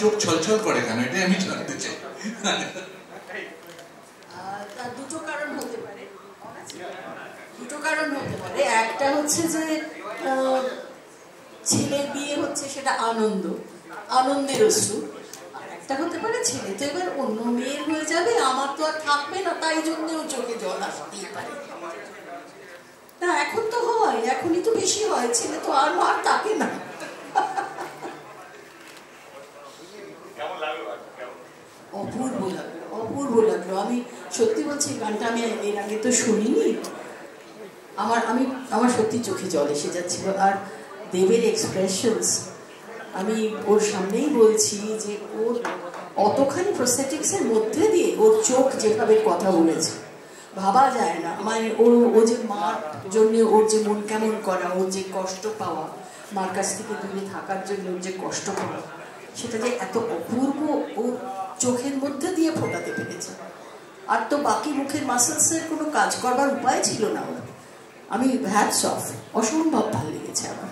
চোখ ছলছল করে কেন, এটা আমি জানতে চাই। তার দুটো কারণ হতে পারে, একটা হচ্ছে যে ছেলের বিয়ে হচ্ছে সেটা আনন্দের অশ্রু, আর একটা হতে পারে ছেলে তো এবার অন্য মেয়ের হয়ে যাবে, আমার তো আর থাকবে না, তাই জন্যও চোখে জল আসতেই পারে। না এখন তো হয়, এখনই তো বেশি হয়, ছেলে তো আর থাকে না। অপূর্ব লাগলো। আমি সত্যি বলছি, গানটা আমি এর আগে তো শুনিনি, আমার সত্যি চোখে জল এসে যাচ্ছিল। আর দেবের এক্সপ্রেশনস, আমি ওর সামনেই বলছি যে ওর অতখানি প্রস্থেটিক্সের মধ্যে দিয়ে ওর চোখ যেভাবে কথা বলেছে ভাবা যায় না। মানে ও যে মার জন্য ওর যে মন কেমন করা, ওর যে কষ্ট পাওয়া, মার কাছ থেকে দূরে থাকার জন্য ওর যে কষ্ট পাওয়া, সেটা যে এত অপূর্ব ও চোখের মধ্যে দিয়ে ফোটাতে পেরেছে। আর তো বাকি মুখের মাসেলসের কোনো কাজ করবার উপায় ছিল না ওর। আমি হ্যাটস অফ, অসম্ভব ভালো লেগেছে আমার।